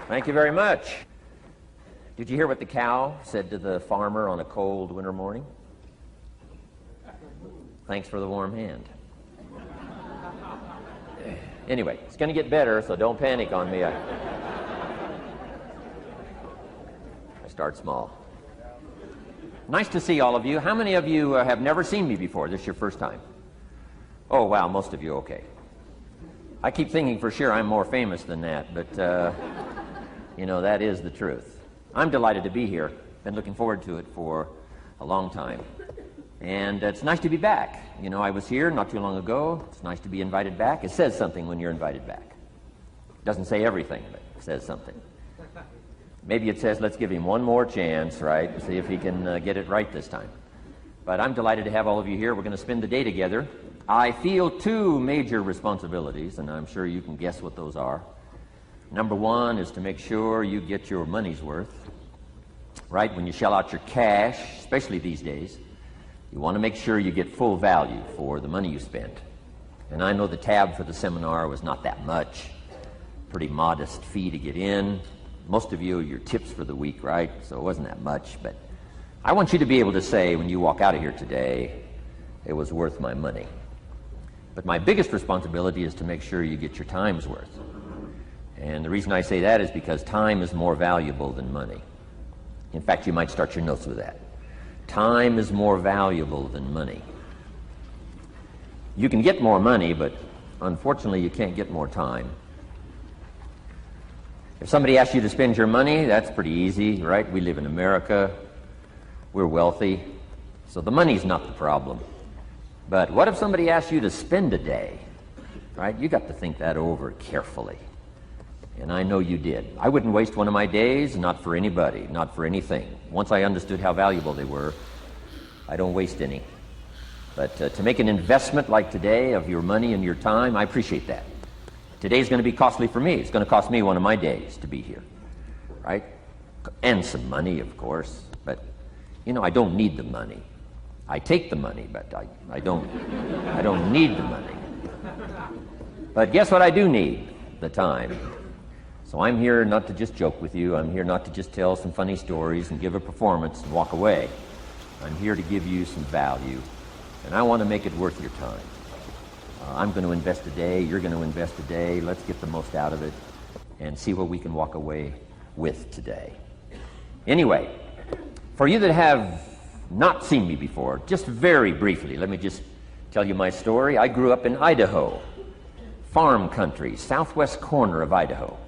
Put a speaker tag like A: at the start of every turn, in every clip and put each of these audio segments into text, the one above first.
A: Thank you very much. Did you hear what the cow said to the farmer on a cold winter morning? Thanks for the warm hand. Anyway, it's going to get better, so don't panic on me. I start small. Nice to see all of you. How many of you have never seen me before? This is your first time? Oh, wow, most of you, okay. I keep thinking for sure I'm more famous than that, but, you know, that is the truth. I'm delighted to be here. Been looking forward to it for a long time. And it's nice to be back. You know, I was here not too long ago. It's nice to be invited back. It says something when you're invited back. It doesn't say everything, but it says something. Maybe it says, let's give him one more chance, right? See if he can get it right this time. But I'm delighted to have all of you here. We're going to spend the day together. I feel two major responsibilities, and I'm sure you can guess what those are. Number one is to make sure you get your money's worth, right? When you shell out your cash, especially these days, you want to make sure you get full value for the money you spent. And I know the tab for the seminar was not that much. Pretty modest fee to get in. Most of you, your tips for the week, right? So it wasn't that much. But I want you to be able to say when you walk out of here today, it was worth my money. But my biggest responsibility is to make sure you get your time's worth. And the reason I say that is because time is more valuable than money. In fact, you might start your notes with that. Time is more valuable than money. You can get more money, but unfortunately you can't get more time. If somebody asks you to spend your money, that's pretty easy, right? We live in America. We're wealthy. So the money's not the problem. But what if somebody asks you to spend a day, right? You got to think that over carefully. And I know you did. I wouldn't waste one of my days, not for anybody, not for anything. Once I understood how valuable they were, I don't waste any. But to make an investment like today of your money and your time, I appreciate that. Today's going to be costly for me. It's going to cost me one of my days to be here, right? And some money, of course. But, you know, I don't need the money. I take the money, but I don't need the money. But guess what I do need? The time. So I'm here not to just joke with you. I'm here not to just tell some funny stories and give a performance and walk away. I'm here to give you some value, and I want to make it worth your time. I'm going to invest a day. You're going to invest a day. Let's get the most out of it and see what we can walk away with today. Anyway, for you that have not seen me before, just very briefly, let me just tell you my story. I grew up in Idaho, farm country, southwest corner of Idaho.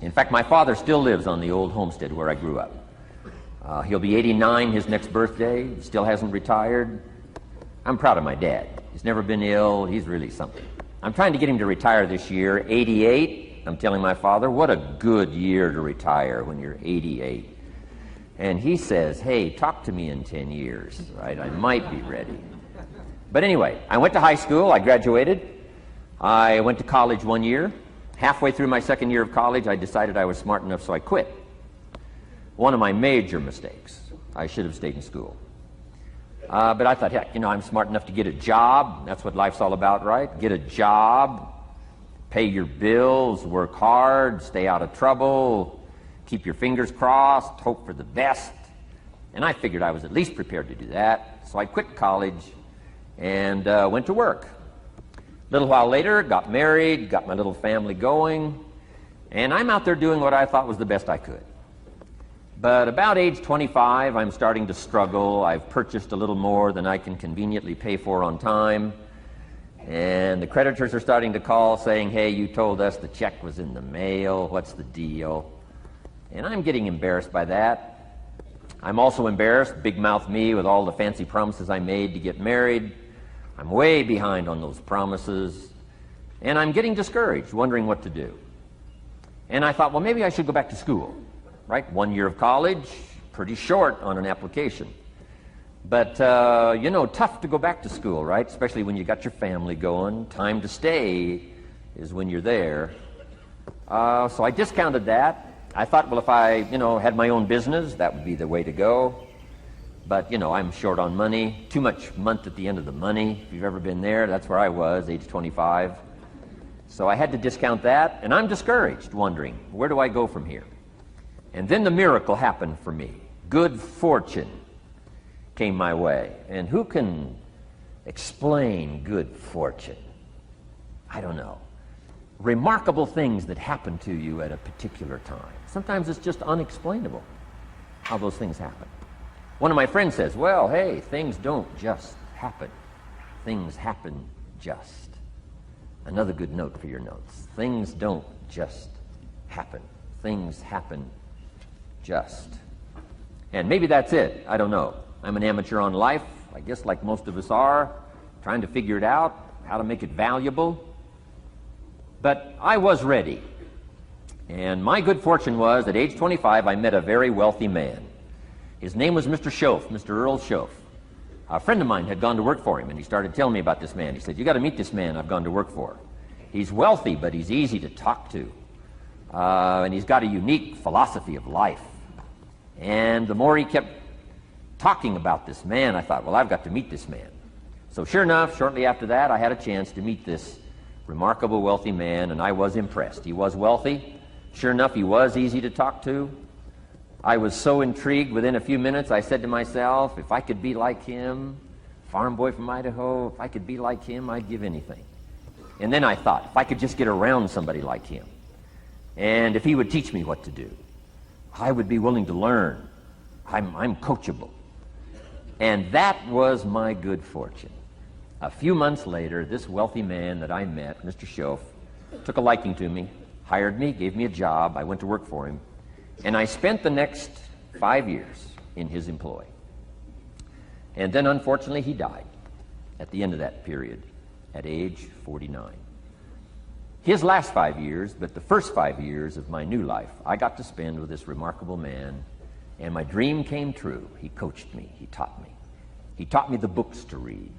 A: In fact, my father still lives on the old homestead where I grew up. He'll be 89 his next birthday, still hasn't retired. I'm proud of my dad. He's never been ill. He's really something. I'm trying to get him to retire this year, 88. I'm telling my father, what a good year to retire when you're 88. And he says, hey, talk to me in 10 years, right? I might be ready. But anyway, I went to high school. I graduated. I went to college 1 year. Halfway through my second year of college, I decided I was smart enough, so I quit. One of my major mistakes. I should have stayed in school. But I thought, heck, you know, I'm smart enough to get a job. That's what life's all about, right? Get a job, pay your bills, work hard, stay out of trouble, keep your fingers crossed, hope for the best. And I figured I was at least prepared to do that. So I quit college and went to work. A little while later, got married, got my little family going, and I'm out there doing what I thought was the best I could. But about age 25, I'm starting to struggle. I've purchased a little more than I can conveniently pay for on time. And the creditors are starting to call saying, hey, you told us the check was in the mail. What's the deal? And I'm getting embarrassed by that. I'm also embarrassed, big mouth me, with all the fancy promises I made to get married. I'm way behind on those promises. And I'm getting discouraged, wondering what to do. And I thought, well, maybe I should go back to school. Right? 1 year of college, pretty short on an application. But, you know, tough to go back to school, right? Especially when you got your family going. Time to stay is when you're there. So I discounted that. I thought, well, if I, you know, had my own business, that would be the way to go. But, you know, I'm short on money. Too much month at the end of the money. If you've ever been there, that's where I was, age 25. So I had to discount that, and I'm discouraged, wondering, where do I go from here? And then the miracle happened for me. Good fortune came my way. And who can explain good fortune? I don't know. Remarkable things that happen to you at a particular time. Sometimes it's just unexplainable how those things happen. One of my friends says, well, hey, things don't just happen. Things happen just. Another good note for your notes. Things don't just happen. Things happen just. And maybe that's it. I don't know. I'm an amateur on life, I guess like most of us are, trying to figure it out, how to make it valuable. But I was ready. And my good fortune was, at age 25, I met a very wealthy man. His name was Mr. Schoaf, Mr. Earl Schoaf. A friend of mine had gone to work for him, and he started telling me about this man. He said, you got to meet this man I've gone to work for. He's wealthy, but he's easy to talk to. And he's got a unique philosophy of life. And the more he kept talking about this man, I thought, well, I've got to meet this man. So sure enough, shortly after that, I had a chance to meet this remarkable wealthy man, and I was impressed. He was wealthy. Sure enough, he was easy to talk to. I was so intrigued, within a few minutes, I said to myself, if I could be like him, farm boy from Idaho, if I could be like him, I'd give anything. And then I thought, if I could just get around somebody like him, and if he would teach me what to do, I would be willing to learn. I'm coachable. And that was my good fortune. A few months later, this wealthy man that I met, Mr. Schoaf, took a liking to me, hired me, gave me a job. I went to work for him. And I spent the next 5 years in his employ. And then, unfortunately, he died at the end of that period, at age 49. His last 5 years, but the first 5 years of my new life, I got to spend with this remarkable man, and my dream came true. He coached me. He taught me. He taught me the books to read.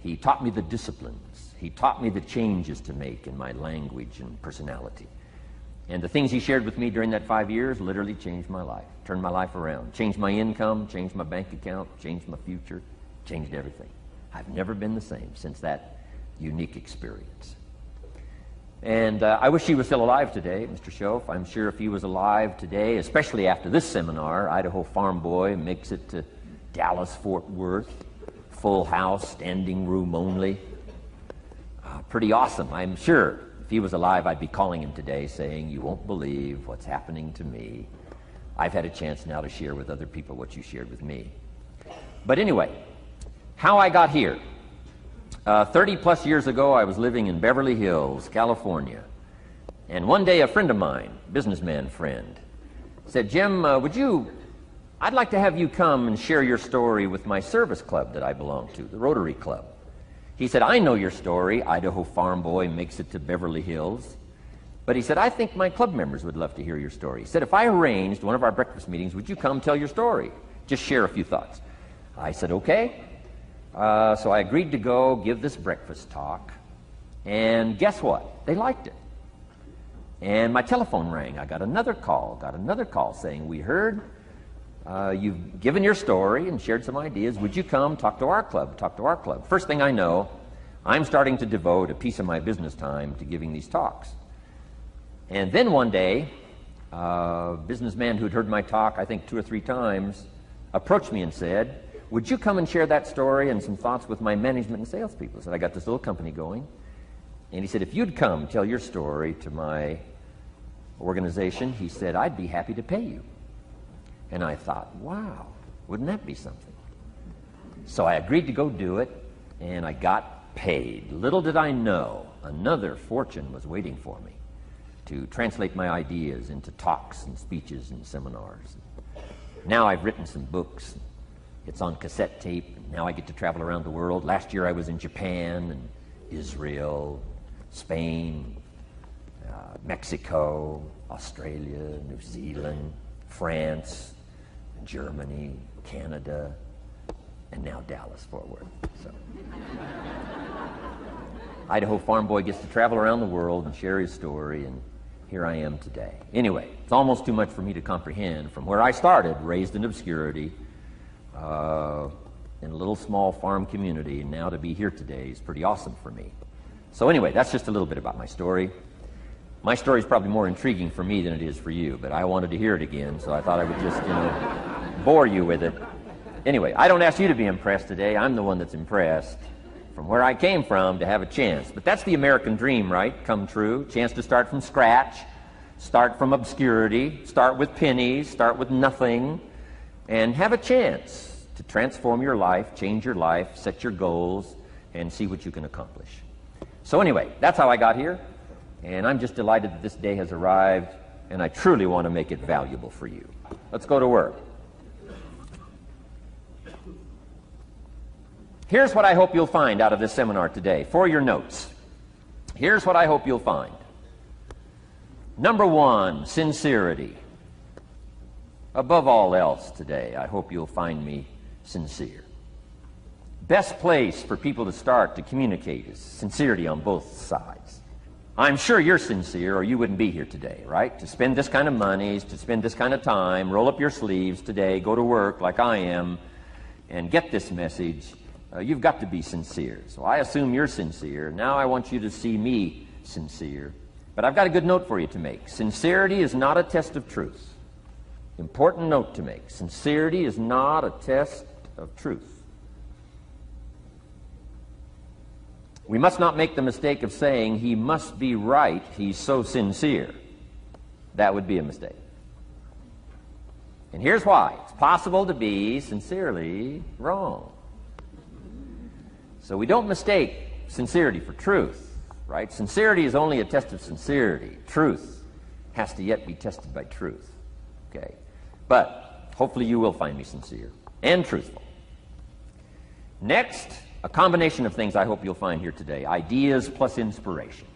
A: He taught me the disciplines. He taught me the changes to make in my language and personality. And the things he shared with me during that 5 years literally changed my life, turned my life around, changed my income, changed my bank account, changed my future, changed everything. I've never been the same since that unique experience. And I wish he was still alive today, Mr. Schoaf. I'm sure if he was alive today, especially after this seminar, Idaho Farm Boy makes it to Dallas-Fort Worth, full house, standing room only. Pretty awesome, I'm sure. If he was alive, I'd be calling him today saying, you won't believe what's happening to me. I've had a chance now to share with other people what you shared with me. But anyway, how I got here. 30 plus years ago, I was living in Beverly Hills, California. And one day a friend of mine, businessman friend, said, Jim, I'd like to have you come and share your story with my service club that I belong to, the Rotary Club. He said, I know your story, Idaho Farm Boy makes it to Beverly Hills. But he said, I think my club members would love to hear your story. He said, if I arranged one of our breakfast meetings, would you come tell your story? Just share a few thoughts. I said, okay. So I agreed to go give this breakfast talk. And guess what? They liked it. And my telephone rang. I got another call saying, we heard you've given your story and shared some ideas. Would you come talk to our club? First thing I know, I'm starting to devote a piece of my business time to giving these talks. And then one day, a businessman who'd heard my talk, I think 2 or 3 times, approached me and said, would you come and share that story and some thoughts with my management and salespeople? I said, I got this little company going. And he said, if you'd come tell your story to my organization, he said, I'd be happy to pay you. And I thought, wow, wouldn't that be something? So I agreed to go do it, and I got paid. Little did I know, another fortune was waiting for me to translate my ideas into talks and speeches and seminars. Now I've written some books. It's on cassette tape. Now I get to travel around the world. Last year I was in Japan and Israel, Spain, Mexico, Australia, New Zealand, France, Germany, Canada, and now Dallas-Fort Worth. So. Idaho Farm Boy gets to travel around the world and share his story, and here I am today. Anyway, it's almost too much for me to comprehend. From where I started, raised in obscurity, in a little small farm community, and now to be here today is pretty awesome for me. So anyway, that's just a little bit about my story. My story is probably more intriguing for me than it is for you, but I wanted to hear it again, so I thought I would just, bore you with it. Anyway, I don't ask you to be impressed today. I'm the one that's impressed from where I came from to have a chance. But that's the American dream, right? Come true. Chance to start from scratch, start from obscurity, start with pennies, start with nothing, and have a chance to transform your life, change your life, set your goals, and see what you can accomplish. So anyway, that's how I got here, and I'm just delighted that this day has arrived, and I truly want to make it valuable for you. Let's go to work. Here's what I hope you'll find out of this seminar today for your notes. Here's what I hope you'll find. Number one, sincerity. Above all else today, I hope you'll find me sincere. Best place for people to start to communicate is sincerity on both sides. I'm sure you're sincere or you wouldn't be here today, right? To spend this kind of money, to spend this kind of time, roll up your sleeves today, go to work like I am, and get this message. You've got to be sincere. So I assume you're sincere. Now I want you to see me sincere. But I've got a good note for you to make. Sincerity is not a test of truth. Important note to make. Sincerity is not a test of truth. We must not make the mistake of saying he must be right, he's so sincere. That would be a mistake. And here's why. It's possible to be sincerely wrong. So we don't mistake sincerity for truth, right? Sincerity is only a test of sincerity. Truth has to yet be tested by truth, okay? But hopefully you will find me sincere and truthful. Next, a combination of things I hope you'll find here today. Ideas plus inspiration.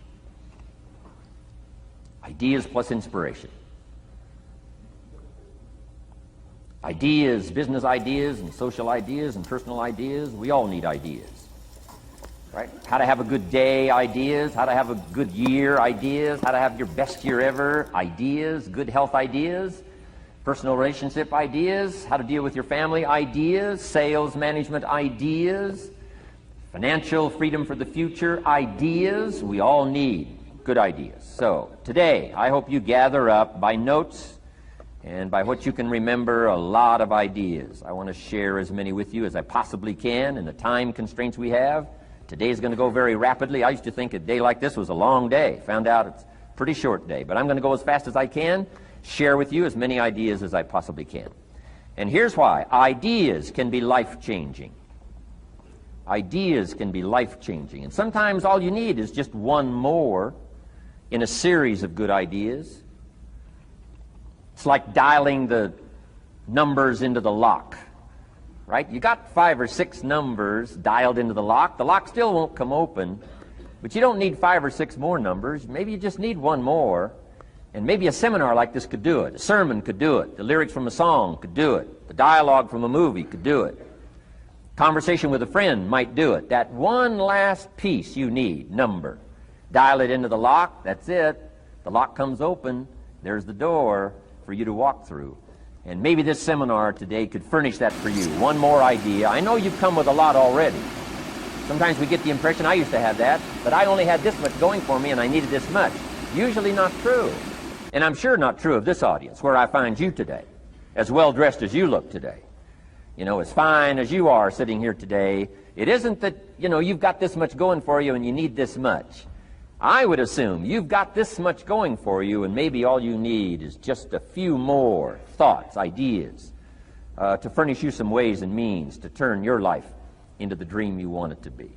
A: Ideas plus inspiration. Ideas, business ideas and social ideas and personal ideas. We all need ideas. Right? How to have a good day ideas, how to have a good year ideas, how to have your best year ever ideas, good health ideas, personal relationship ideas, how to deal with your family ideas, sales management ideas, financial freedom for the future ideas. We all need good ideas. So today, I hope you gather up by notes and by what you can remember a lot of ideas. I want to share as many with you as I possibly can in the time constraints we have. Today's going to go very rapidly. I used to think a day like this was a long day. Found out it's a pretty short day. But I'm going to go as fast as I can, share with you as many ideas as I possibly can. And here's why. Ideas can be life-changing. Ideas can be life-changing. And sometimes all you need is just one more in a series of good ideas. It's like dialing the numbers into the lock. Right? You got 5 or 6 numbers dialed into the lock. The lock still won't come open, but you don't need 5 or 6 more numbers. Maybe you just need one more, and maybe a seminar like this could do it. A sermon could do it. The lyrics from a song could do it. The dialogue from a movie could do it. Conversation with a friend might do it. That one last piece you need, number. Dial it into the lock, that's it. The lock comes open, there's the door for you to walk through. And maybe this seminar today could furnish that for you. One more idea. I know you've come with a lot already. Sometimes we get the impression I used to have that, but I only had this much going for me and I needed this much. Usually not true. And I'm sure not true of this audience, where I find you today, as well dressed as you look today. As fine as you are sitting here today. It isn't that, you've got this much going for you and you need this much. I would assume you've got this much going for you, and maybe all you need is just a few more thoughts, ideas, to furnish you some ways and means to turn your life into the dream you want it to be.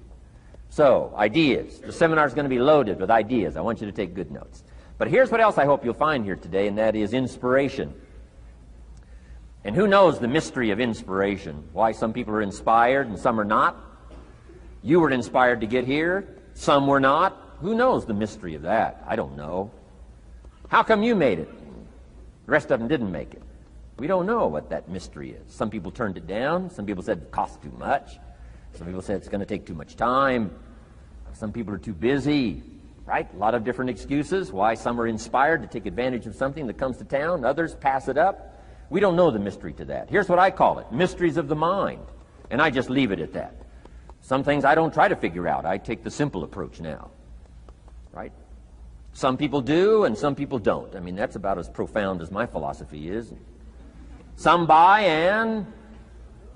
A: So, ideas. The seminar is going to be loaded with ideas. I want you to take good notes. But here's what else I hope you'll find here today, and that is inspiration. And who knows the mystery of inspiration? Why some people are inspired and some are not? You were inspired to get here. Some were not. Who knows the mystery of that? I don't know. How come you made it? The rest of them didn't make it. We don't know what that mystery is. Some people turned it down. Some people said it costs too much. Some people said it's going to take too much time. Some people are too busy, right? A lot of different excuses why some are inspired to take advantage of something that comes to town. Others pass it up. We don't know the mystery to that. Here's what I call it, mysteries of the mind. And I just leave it at that. Some things I don't try to figure out. I take the simple approach now. right? Some people do and some people don't. I mean, that's about as profound as my philosophy is. Some buy and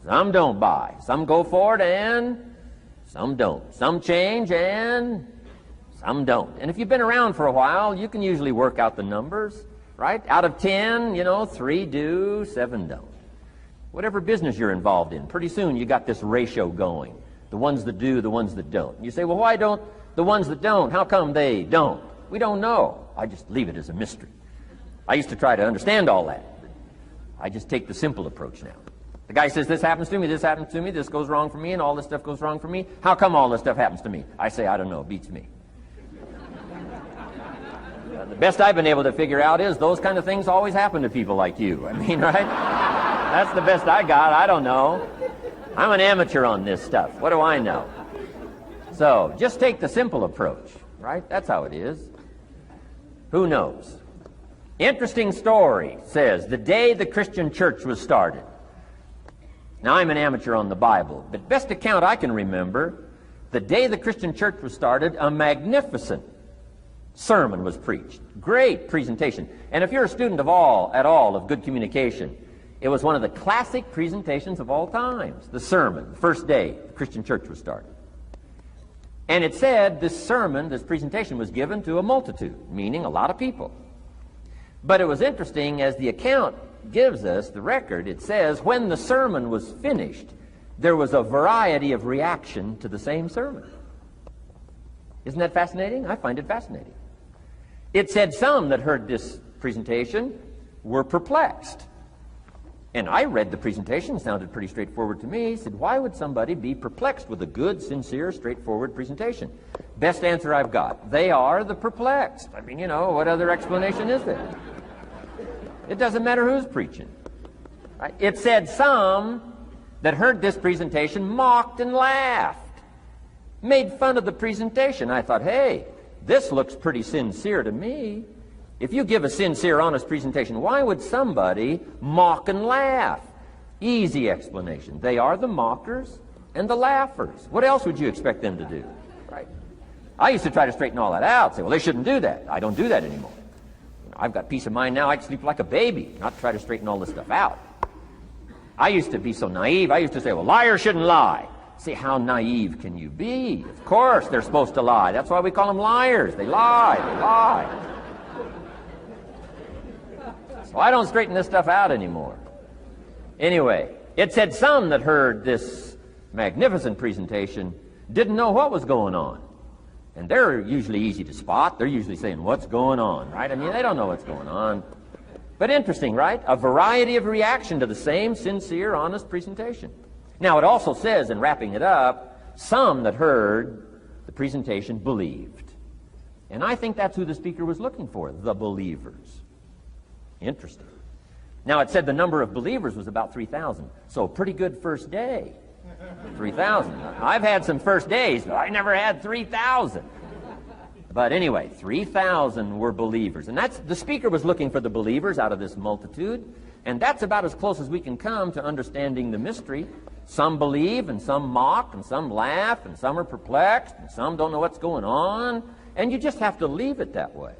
A: some don't buy. Some go for it and some don't. Some change and some don't. And if you've been around for a while, you can usually work out the numbers, right? Out of 10, 3 do, 7 don't. Whatever business you're involved in, pretty soon you got this ratio going. The ones that do, the ones that don't. You say, well, why don't the ones that don't, how come they don't? We don't know. I just leave it as a mystery. I used to try to understand all that. I just take the simple approach now. The guy says, this happens to me, this goes wrong for me, and all this stuff goes wrong for me. How come all this stuff happens to me? I say, I don't know, it beats me. The best I've been able to figure out is those kind of things always happen to people like you. I mean, right? That's the best I got. I don't know. I'm an amateur on this stuff. What do I know? So, just take the simple approach, right? That's how it is. Who knows? Interesting story says, the day the Christian church was started. Now, I'm an amateur on the Bible, but best account I can remember, the day the Christian church was started, a magnificent sermon was preached. Great presentation. And if you're a student at all of good communication, it was one of the classic presentations of all times. The sermon, the first day the Christian church was started. And it said this sermon, this presentation was given to a multitude, meaning a lot of people. But it was interesting, as the account gives us, the record, it says, when the sermon was finished, there was a variety of reaction to the same sermon. Isn't that fascinating? I find it fascinating. It said some that heard this presentation were perplexed. And I read the presentation, sounded pretty straightforward to me. Said, why would somebody be perplexed with a good, sincere, straightforward presentation? Best answer I've got. They are the perplexed. I mean, what other explanation is there? It doesn't matter who's preaching. Right? It said some that heard this presentation mocked and laughed, made fun of the presentation. I thought, hey, this looks pretty sincere to me. If you give a sincere, honest presentation, why would somebody mock and laugh? Easy explanation. They are the mockers and the laughers. What else would you expect them to do? Right? I used to try to straighten all that out, say, well, they shouldn't do that. I don't do that anymore. I've got peace of mind now. I can sleep like a baby, not try to straighten all this stuff out. I used to be so naive. I used to say, well, liars shouldn't lie. See, how naive can you be? Of course they're supposed to lie. That's why we call them liars. They lie. So I don't straighten this stuff out anymore. Anyway, it said some that heard this magnificent presentation didn't know what was going on. And they're usually easy to spot. They're usually saying, what's going on, right? I mean, they don't know what's going on. But interesting, right? A variety of reaction to the same sincere, honest presentation. Now, it also says, in wrapping it up, some that heard the presentation believed. And I think that's who the speaker was looking for, the believers. Interesting. Now, it said the number of believers was about 3,000. So, pretty good first day. 3,000. I've had some first days, but I never had 3,000. But anyway, 3,000 were believers. And that's, the speaker was looking for the believers out of this multitude. And that's about as close as we can come to understanding the mystery. Some believe, and some mock, and some laugh, and some are perplexed, and some don't know what's going on. And you just have to leave it that way.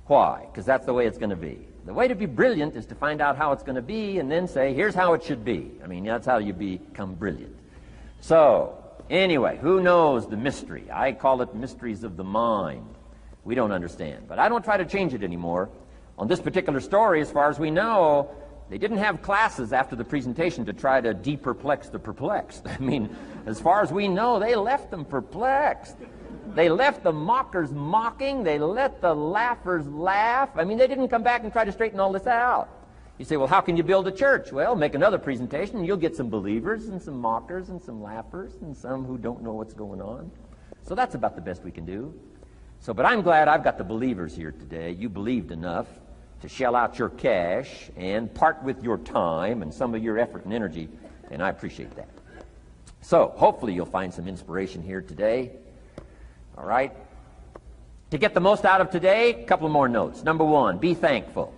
A: Why? Because that's the way it's going to be. The way to be brilliant is to find out how it's going to be and then say, here's how it should be. I mean, that's how you become brilliant. So, anyway, who knows the mystery? I call it mysteries of the mind. We don't understand. But I don't try to change it anymore. On this particular story, as far as we know, they didn't have classes after the presentation to try to de-perplex the perplexed. I mean, as far as we know, they left them perplexed. They left the mockers mocking. They let the laughers laugh. I mean, they didn't come back and try to straighten all this out. You say, well, how can you build a church? Well, make another presentation, and you'll get some believers and some mockers and some laughers and some who don't know what's going on. So that's about the best we can do. So, but I'm glad I've got the believers here today. You believed enough to shell out your cash and part with your time and some of your effort and energy, and I appreciate that. So, hopefully you'll find some inspiration here today. All right? To get the most out of today, a couple more notes. Number one, be thankful.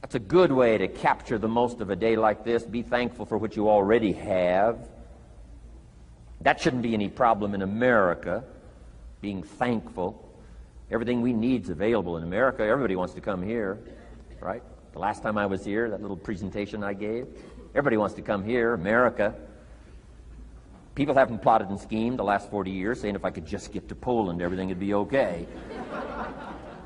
A: That's a good way to capture the most of a day like this. Be thankful for what you already have. That shouldn't be any problem in America, being thankful. Everything we need is available in America. Everybody wants to come here, right? The last time I was here, that little presentation I gave, everybody wants to come here, America. People haven't plotted and schemed the last 40 years saying if I could just get to Poland, everything would be okay.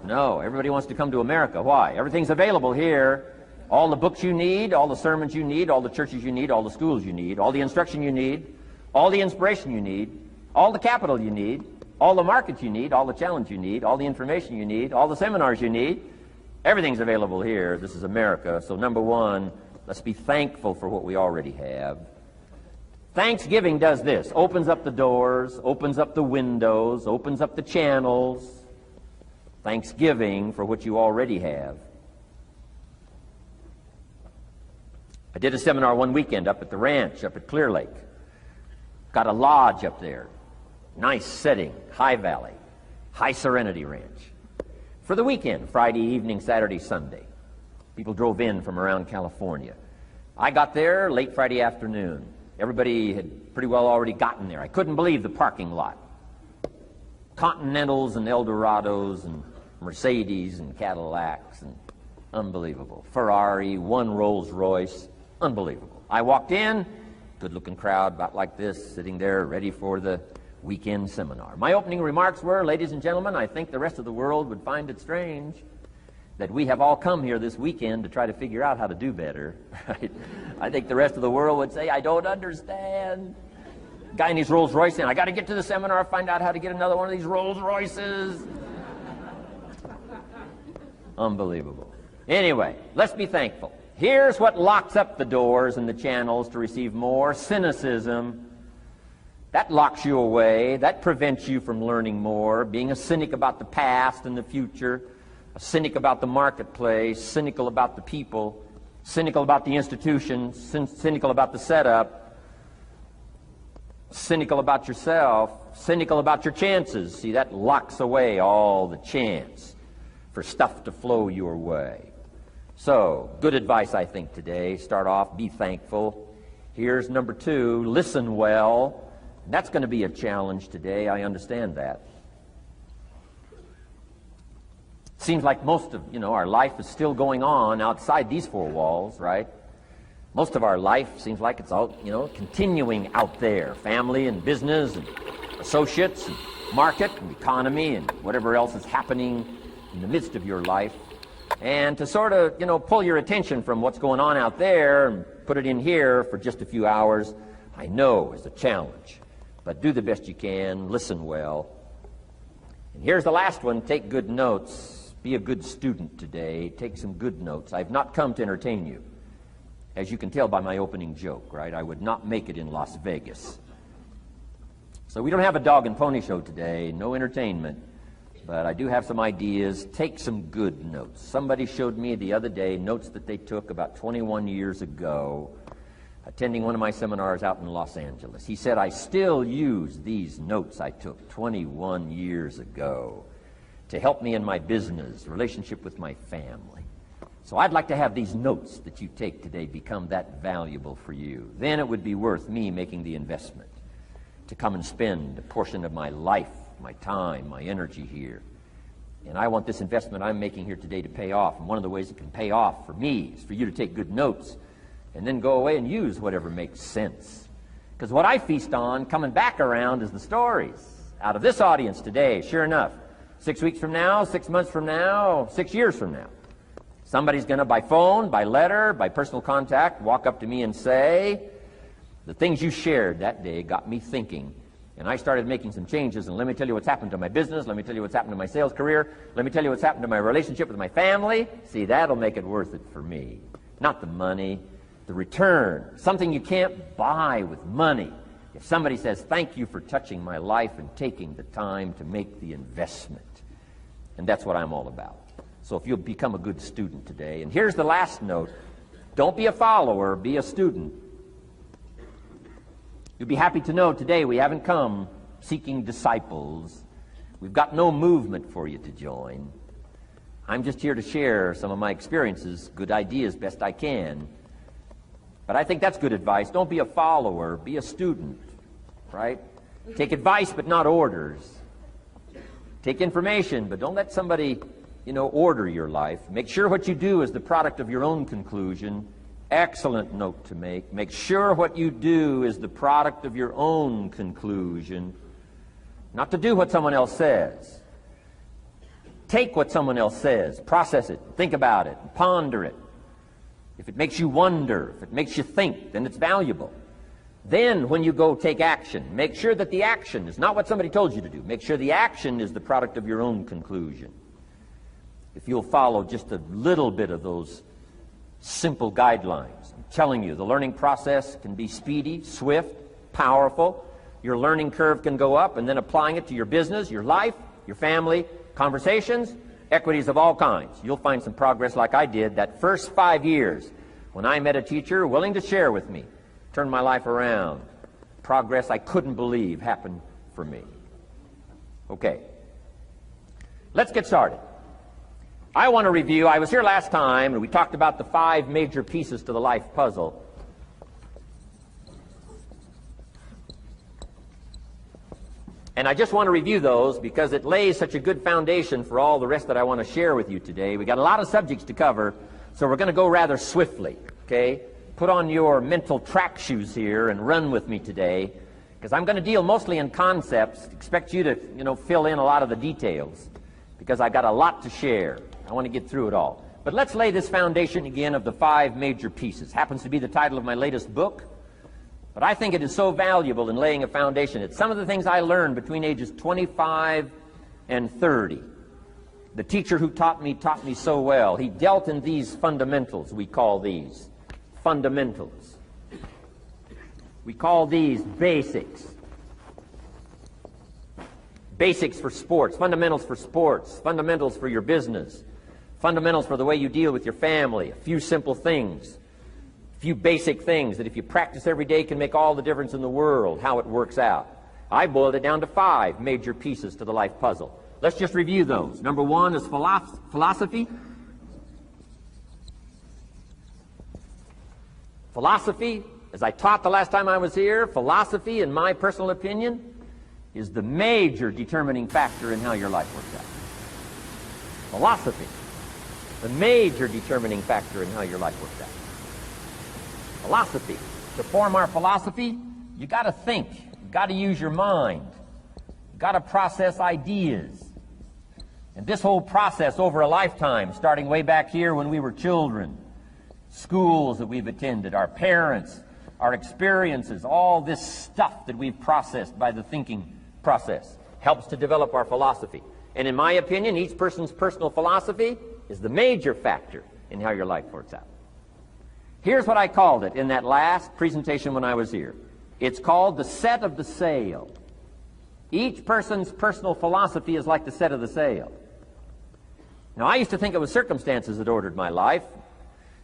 A: No, everybody wants to come to America. Why? Everything's available here. All the books you need, all the sermons you need, all the churches you need, all the schools you need, all the instruction you need, all the inspiration you need, all the capital you need, all the markets you need, all the challenge you need, all the information you need, all the seminars you need. Everything's available here. This is America. So number one, let's be thankful for what we already have. Thanksgiving does this. Opens up the doors, opens up the windows, opens up the channels. Thanksgiving for what you already have. I did a seminar one weekend up at the ranch, up at Clear Lake. Got a lodge up there. Nice setting, high valley, high serenity ranch. For the weekend, Friday evening, Saturday, Sunday. People drove in from around California. I got there late Friday afternoon. Everybody had pretty well already gotten there. I couldn't believe the parking lot. Continentals and Eldorados and Mercedes and Cadillacs and unbelievable. Ferrari, one Rolls Royce, unbelievable. I walked in, good-looking crowd about like this, sitting there ready for the weekend seminar. My opening remarks were, ladies and gentlemen, I think the rest of the world would find it strange that we have all come here this weekend to try to figure out how to do better. Right? I think the rest of the world would say, I don't understand. Guy in his Rolls Royce saying, I got to get to the seminar, find out how to get another one of these Rolls Royces. Unbelievable. Anyway, let's be thankful. Here's what locks up the doors and the channels to receive more: cynicism. That locks you away. That prevents you from learning more. Being a cynic about the past and the future, a cynic about the marketplace, cynical about the people, cynical about the institutions, cynical about the setup, cynical about yourself, cynical about your chances. See, that locks away all the chance for stuff to flow your way. So, good advice, I think, today. Start off, be thankful. Here's number two, listen well. That's going to be a challenge today. I understand that. Seems like most of, our life is still going on outside these four walls, right? Most of our life seems like it's all, continuing out there. Family and business and associates and market and economy and whatever else is happening in the midst of your life. And to sort of, pull your attention from what's going on out there and put it in here for just a few hours, I know is a challenge. But do the best you can, listen well. And here's the last one, take good notes. Be a good student today. Take some good notes. I've not come to entertain you. As you can tell by my opening joke, right? I would not make it in Las Vegas. So we don't have a dog and pony show today, no entertainment. But I do have some ideas. Take some good notes. Somebody showed me the other day notes that they took about 21 years ago, attending one of my seminars out in Los Angeles. He said, I still use these notes I took 21 years ago to help me in my business, relationship with my family. So I'd like to have these notes that you take today become that valuable for you. Then it would be worth me making the investment to come and spend a portion of my life, my time, my energy here. And I want this investment I'm making here today to pay off. And one of the ways it can pay off for me is for you to take good notes and then go away and use whatever makes sense. Because what I feast on coming back around is the stories out of this audience today. Sure enough, 6 weeks from now, 6 months from now, 6 years from now, somebody's going to, by phone, by letter, by personal contact, walk up to me and say, the things you shared that day got me thinking. And I started making some changes, and let me tell you what's happened to my business, let me tell you what's happened to my sales career, let me tell you what's happened to my relationship with my family. See, that'll make it worth it for me. Not the money, the return, something you can't buy with money. If somebody says, thank you for touching my life and taking the time to make the investment. And that's what I'm all about. So if you'll become a good student today. And here's the last note. Don't be a follower, be a student. You'll be happy to know today we haven't come seeking disciples. We've got no movement for you to join. I'm just here to share some of my experiences, good ideas, best I can. But I think that's good advice. Don't be a follower, be a student, right? Take advice but not orders. Take information, but don't let somebody, order your life. Make sure what you do is the product of your own conclusion. Excellent note to make. Make sure what you do is the product of your own conclusion. Not to do what someone else says. Take what someone else says, process it, think about it, ponder it. If it makes you wonder, if it makes you think, then it's valuable. Then when you go take action, make sure that the action is not what somebody told you to do. Make sure the action is the product of your own conclusion. If you'll follow just a little bit of those simple guidelines, I'm telling you, the learning process can be speedy, swift, powerful. Your learning curve can go up, and then applying it to your business, your life, your family, conversations, equities of all kinds. You'll find some progress like I did that first 5 years when I met a teacher willing to share with me, turned my life around. Progress I couldn't believe happened for me. Okay, let's get started. I want to review, I was here last time and we talked about the 5 major pieces to the life puzzle. And I just want to review those because it lays such a good foundation for all the rest that I want to share with you today. We got a lot of subjects to cover, so we're going to go rather swiftly, okay? Put on your mental track shoes here and run with me today, because I'm going to deal mostly in concepts. Expect you to, fill in a lot of the details, because I've got a lot to share. I want to get through it all. But let's lay this foundation again of the 5 major pieces. Happens to be the title of my latest book. But I think it is so valuable in laying a foundation. It's some of the things I learned between ages 25 and 30. The teacher who taught me so well. He dealt in these fundamentals, we call these fundamentals. We call these basics. Basics for sports, fundamentals for sports, fundamentals for your business, fundamentals for the way you deal with your family, a few simple things. Few basic things that if you practice every day can make all the difference in the world, how it works out. I boiled it down to 5 major pieces to the life puzzle. Let's just review those. Number 1 is philosophy. Philosophy, as I taught the last time I was here, philosophy, in my personal opinion, is the major determining factor in how your life works out. Philosophy, the major determining factor in how your life works out. Philosophy. To form our philosophy, you got to think. You got to use your mind. You got to process ideas. And this whole process over a lifetime, starting way back here when we were children, schools that we've attended, our parents, our experiences, all this stuff that we've processed by the thinking process helps to develop our philosophy. And in my opinion, each person's personal philosophy is the major factor in how your life works out. Here's what I called it in that last presentation when I was here. It's called the set of the sail. Each person's personal philosophy is like the set of the sail. Now, I used to think it was circumstances that ordered my life.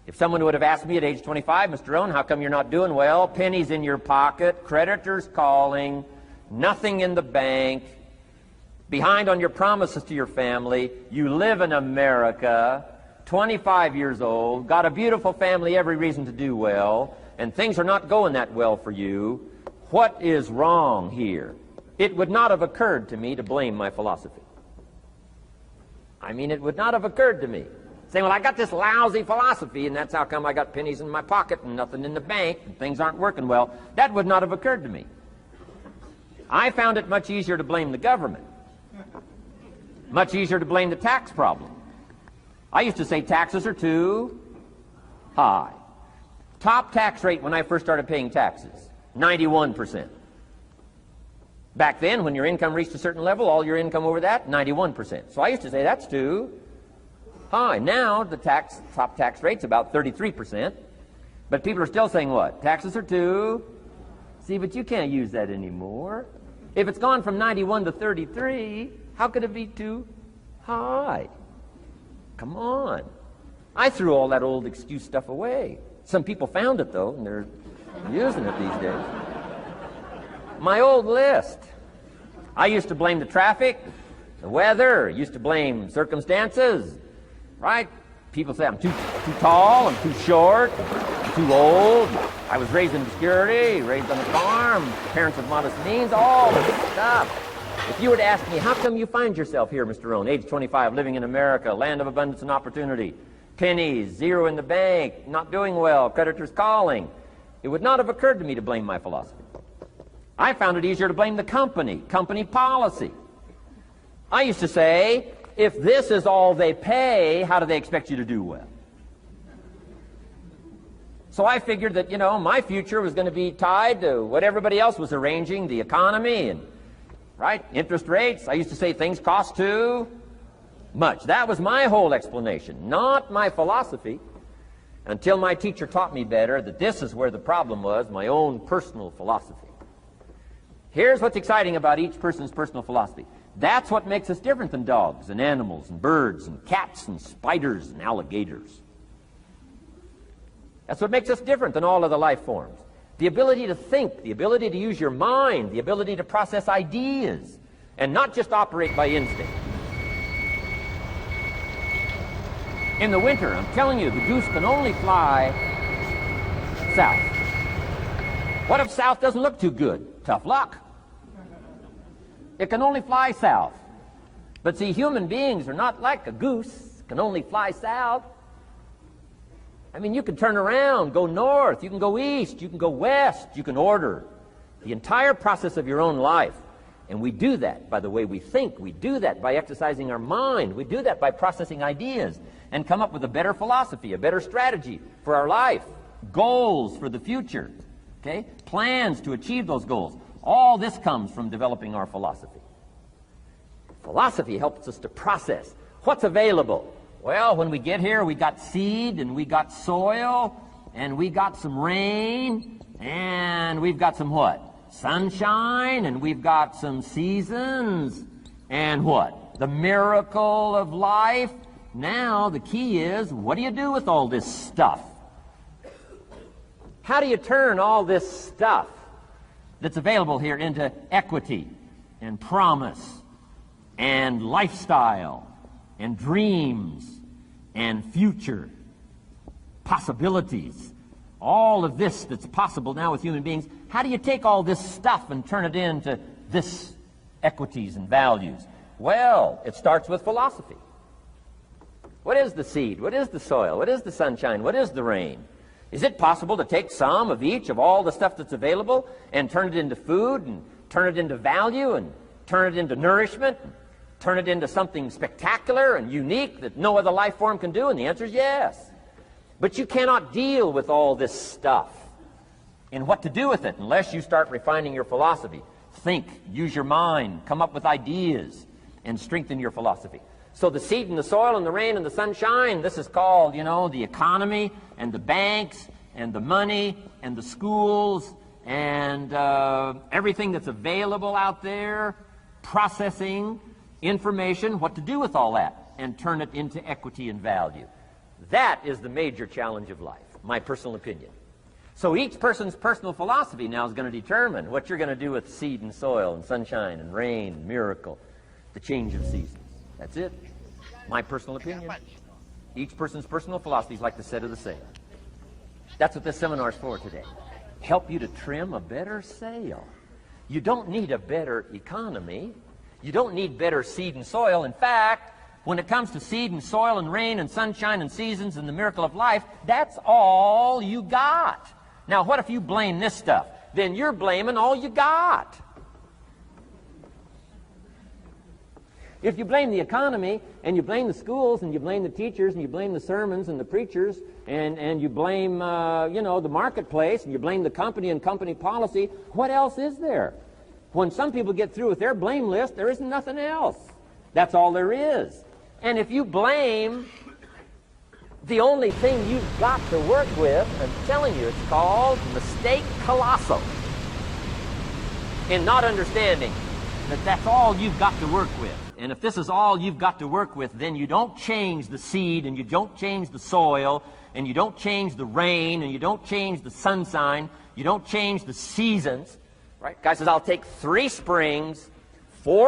A: If someone would have asked me at age 25, Mr. Rohn, how come you're not doing well? Pennies in your pocket, creditors calling, nothing in the bank, behind on your promises to your family, you live in America, 25 years old, got a beautiful family, every reason to do well, and things are not going that well for you. What is wrong here? It would not have occurred to me to blame my philosophy. I mean, it would not have occurred to me. Saying, well, I got this lousy philosophy, and that's how come I got pennies in my pocket and nothing in the bank, and things aren't working well. That would not have occurred to me. I found it much easier to blame the government. Much easier to blame the tax problem. I used to say taxes are too high. Top tax rate when I first started paying taxes, 91%. Back then, when your income reached a certain level, all your income over that, 91%. So I used to say that's too high. Now, the top tax rate's about 33%. But people are still saying what? Taxes are too. See, but you can't use that anymore. If it's gone from 91 to 33, how could it be too high? Come on. I threw all that old excuse stuff away. Some people found it, though, and they're using it these days. My old list. I used to blame the traffic, the weather, used to blame circumstances, right? People say I'm too tall, I'm too short, I'm too old, I was raised in obscurity, raised on a farm, parents of modest means, all this stuff. If you were to ask me, how come you find yourself here, Mr. Rohn, age 25, living in America, land of abundance and opportunity, pennies, zero in the bank, not doing well, creditors calling, it would not have occurred to me to blame my philosophy. I found it easier to blame the company policy. I used to say, if this is all they pay, how do they expect you to do well? So I figured that, my future was going to be tied to what everybody else was arranging, the economy and, right, interest rates. I used to say things cost too much. That was my whole explanation, not my philosophy, until my teacher taught me better that this is where the problem was, my own personal philosophy. Here's what's exciting about each person's personal philosophy. That's what makes us different than dogs and animals and birds and cats and spiders and alligators. That's what makes us different than all other life forms. The ability to think, the ability to use your mind, the ability to process ideas, and not just operate by instinct. In the winter, I'm telling you, the goose can only fly south. What if south doesn't look too good? Tough luck. It can only fly south. But see, human beings are not like a goose, can only fly south. I mean, you can turn around, go north, you can go east, you can go west, you can order the entire process of your own life. And we do that by the way we think. We do that by exercising our mind. We do that by processing ideas and come up with a better philosophy, a better strategy for our life, goals for the future, okay? Plans to achieve those goals. All this comes from developing our philosophy. Philosophy helps us to process what's available. Well, when we get here, we got seed, and we got soil, and we got some rain, and we've got some what? Sunshine, and we've got some seasons, and what? The miracle of life. Now, the key is, what do you do with all this stuff? How do you turn all this stuff that's available here into equity and promise and lifestyle and dreams and future possibilities? All of this that's possible now with human beings, how do you take all this stuff and turn it into this equities and values? Well, it starts with philosophy. What is the seed? What is the soil? What is the sunshine? What is the rain? Is it possible to take some of each of all the stuff that's available and turn it into food and turn it into value and turn it into nourishment and turn it into something spectacular and unique that no other life form can do? And the answer is yes. But you cannot deal with all this stuff and what to do with it unless you start refining your philosophy. Think, use your mind, come up with ideas, and strengthen your philosophy. So the seed and the soil and the rain and the sunshine, this is called, the economy and the banks and the money and the schools and everything that's available out there, processing information, what to do with all that, and turn it into equity and value. That is the major challenge of life, my personal opinion. So each person's personal philosophy now is going to determine what you're going to do with seed and soil and sunshine and rain and miracle, the change of seasons. That's it. My personal opinion. Each person's personal philosophy is like the set of the sail. That's what this seminar is for today. Help you to trim a better sail. You don't need a better economy. You don't need better seed and soil. In fact, when it comes to seed and soil and rain and sunshine and seasons and the miracle of life, that's all you got. Now, what if you blame this stuff? Then you're blaming all you got. If you blame the economy, and you blame the schools, and you blame the teachers, and you blame the sermons and the preachers, and you blame, the marketplace, and you blame the company and company policy, what else is there? When some people get through with their blame list, there isn't nothing else. That's all there is. And if you blame the only thing you've got to work with, I'm telling you, it's called mistake colossal. In not understanding that that's all you've got to work with. And if this is all you've got to work with, then you don't change the seed, and you don't change the soil, and you don't change the rain, and you don't change the sunshine, you don't change the seasons. Right? Guy says, I'll take 3 springs, 4